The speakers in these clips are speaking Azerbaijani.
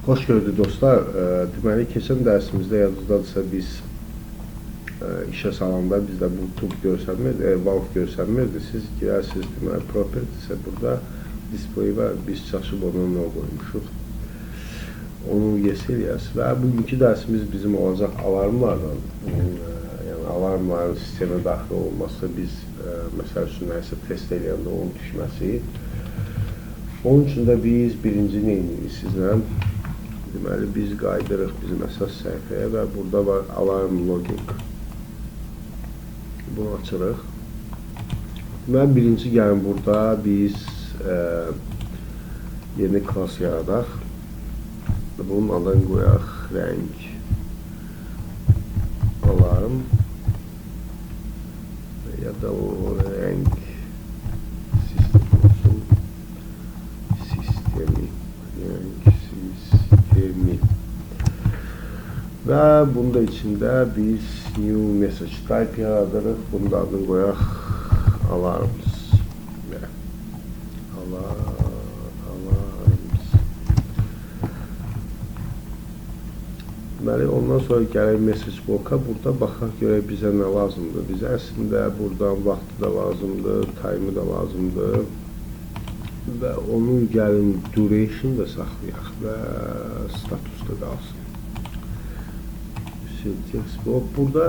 Xoş gördük dostlar. Deməli, keçən dərsimizdə yadınızdadırsa biz işə salanda bizdə bu tub görsənmirdi, valve görsənmirdi. Siz girərsiniz, deməli, properties-ə burada display var. Biz çaşıb onu nə qoymuşuq. Onu yes eləyəsiniz və bugünkü dərsimiz bizim olacaq alarmlardan. Yəni, alarmların sistemə daxil olması, biz məsəl üçün nəsə test eləyəndə onun düşməsi. Onun üçün də biz birinci nə edirik sizlə? Deməli, biz qaydırıq bizim əsas səhifəyə və burada var alarm logging. Bunu açırıq. Deməli, birinci gəlin burada biz yeni klas yaradaq. Bunun adını qoyaq rəng alarm ya da o rəng sistemi və bunda içində biz new message type yaradırıq. Bunun da adını qoyaq alarms. Deməli, ondan sonra gəlir message bloka. Burada baxaq görək bizə nə lazımdır. Bizə əslində buradan vaxtı da lazımdır, time'ı da lazımdır. Və onun gəlin duration da saxlayaq və status da qalsın. Text blok. Burada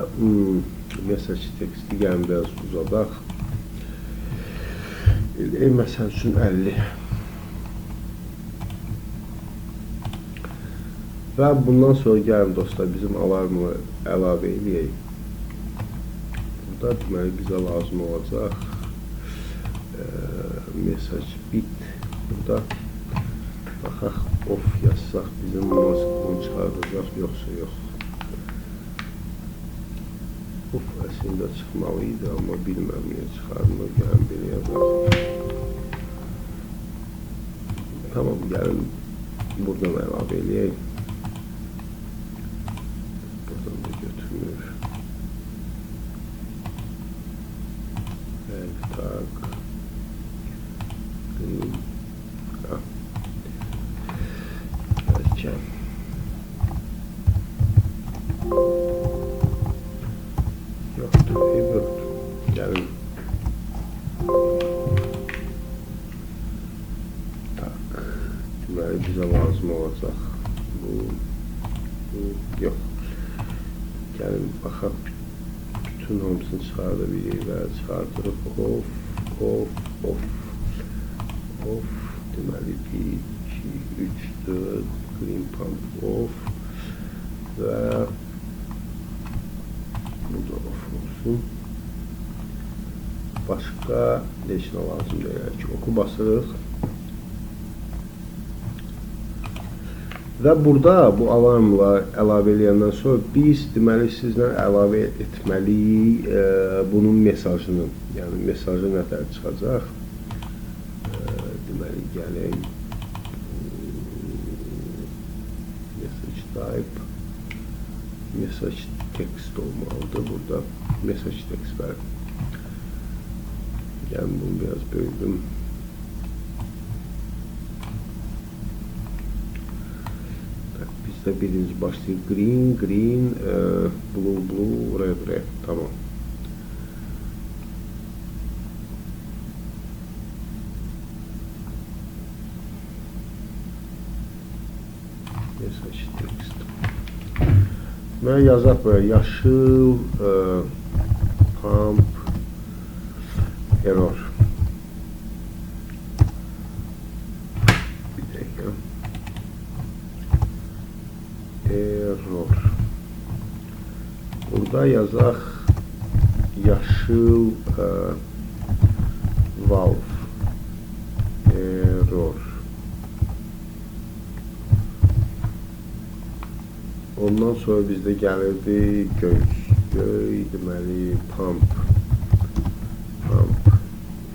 message texti gəlin biraz uzadaq. Məsəl üçün 50. Və bundan sonra gəlin dostlar bizim alarmı əlavə edəyək. Burada deməli bizə lazım olacaq message bit. Burada baxaq off yazsaq bizim bunu çıxardacaq yoxsa yox. Off əslində çıxmalıydı, amma bilməm niyə çıxarmır. Gəlin belə yazaq. Tamam, gəlin buradan əlavə edəyək. Buradan da götürmür. Tak. Gələcəm. Yoxdur, yoxdur. Gəlin. Tak. Deməli, bizə lazım olacaq. Bu yox. Gəlin, baxaq. Bütün hamısını çıxarda bilirik və çıxardırıq. Off. Deməli, 1, 2, 3, 4, green pump off və bu da off olsun. Başqa heç nə lazım deyək ki, oku basırıq. Və burada bu alarmla əlavə eləyəndən sonra biz deməli sizlə əlavə etməliyik bunun mesajını. Yəni mesajı nətər çıxacaq? Deməli gələk message type message text olmalıdır. Burada message text var. Yəni bunu biraz böldüm. Birinci başlayır green, blue, red. Tamam. Message text. Və yazaq böyle yaşıl pump error. Burada yazaq yaşıl valve error. Ondan sonra bizdə gəlirdi göy deməli pump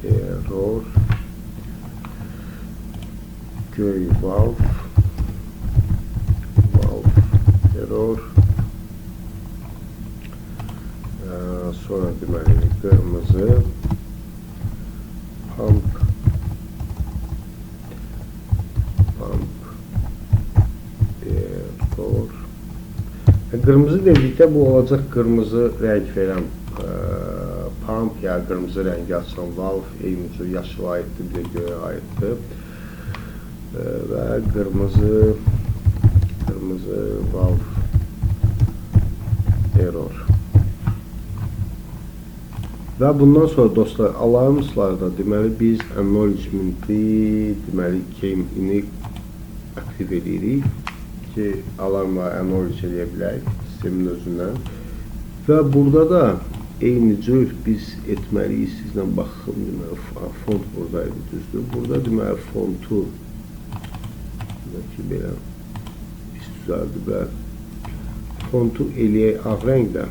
error göy valve error. Sonra deməli qırmızı pump Qırmızı dedikdə bu olacaq qırmızı rəng verən pump, ya qırmızı rəngi açan valve, eyni cür yaşıl aiddir, bir də göyə aiddir. Və qırmızı valve error. Və bundan sonra dostlar, alarmslarda deməli biz acknowledgement-i, deməli key'ini aktiv edirik ki, alarmları acknowledge edə bilək sistemin özündən. Və burada da eyni cür biz etməliyik, sizlə baxım, deməli font buradaydı, düzdür. Burada deməli fontu ki, belə pis düzəldi və fontu eləyək ağ rəngdə,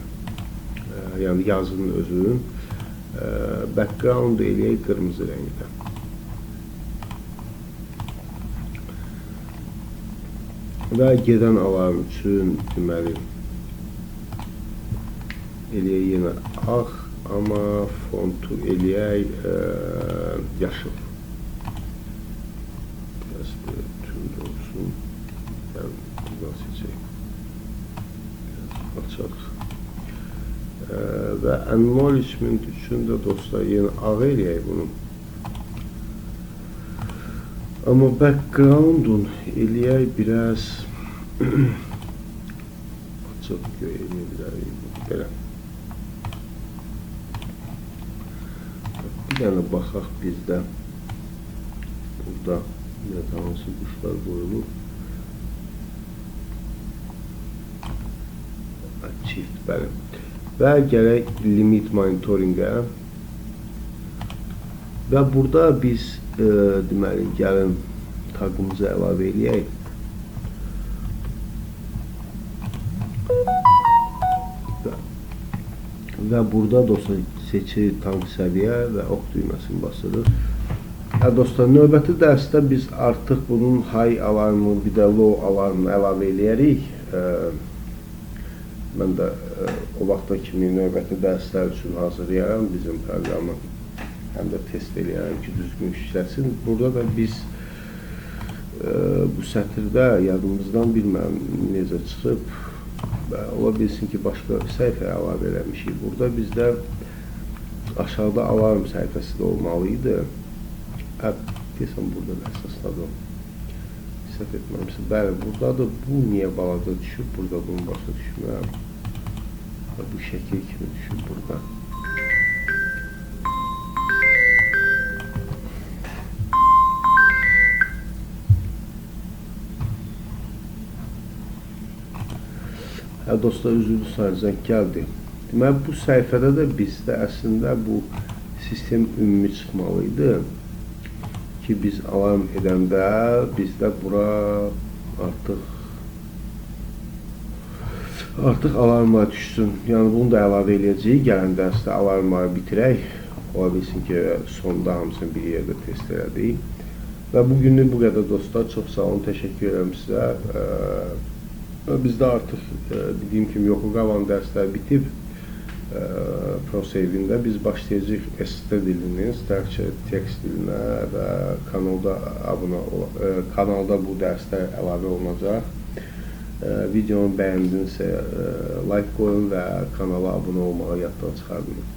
yəni yazının özünün, background eləyək qırmızı rəngdə. Və gedən alarm üçün deməli eləyək yenə ağ, amma fontu eləyək yaşıl. Biraz belə tünd olsun. Yəni, buradan seçək. Biraz açaq. Və acknowledgement üçün də dostlar yenə ağ eləyək bunu. Amma background'un eləyək biraz açıq göy eləyə bilərik. Belə. Bir dənə baxaq bizdə burada hansı quşlar qoyulur. Çift, bəli. Və gələk limit monitoringə. Və burada biz deməli gəlin tagımızı əlavə eləyək. Və burada dostlar seçi tank səviyyə və ox düyməsini basırıq. Dostlar, növbəti dərsdə biz artıq bunun high alarmı, bir də low alarmını əlavə eləyərik. Mən də o vaxta kimi növbəti dərslər üçün hazırlayaram bizim proqramı. Həm də test eləyərəm ki, düzgün işləsin. Burada da biz bu sətirdə yadımızdan bilməm necə çıxıb, ola bilsin ki, başqa səhifəyə əlavə eləmişik. Burada bizdə aşağıda alarm səhifəsi də olmalıydı. Deyəsən, burada da əsasdadır. Səhv etməmişsin. Bəli, buradadır. Bu niyə balaca düşüb? Burada bunu başa düşmürəm. Bu şəkil kimi düşüb burada. Dostlar, üzrlü sayınızdan gəldi. Deməli, bu səhifədə də bizdə əslində bu sistem ümumi çıxmalıydı ki, biz alarm edəndə bizdə bura artıq alarmlar düşsün. Yəni, bunu da əlavə eləyəcəyik. Gələn dərsdə alarmları bitirək. Ola bilsin ki, sonda hamısını bir yerdə test elədik. Və bugünlük bu qədər dostlar. Çox sağ olun, təşəkkür edirəm sizə. Bizdə artıq dediyim kimi Yokogavanın dərsləri bitib. ProSave'ində biz başlayacağıq ST dilinin, Structured Text dilinə və kanalda bu dərslər əlavə olunacaq. Videonu bəyəndinizsə like qoyun və kanala abunə olmağı yaddan çıxarmayın.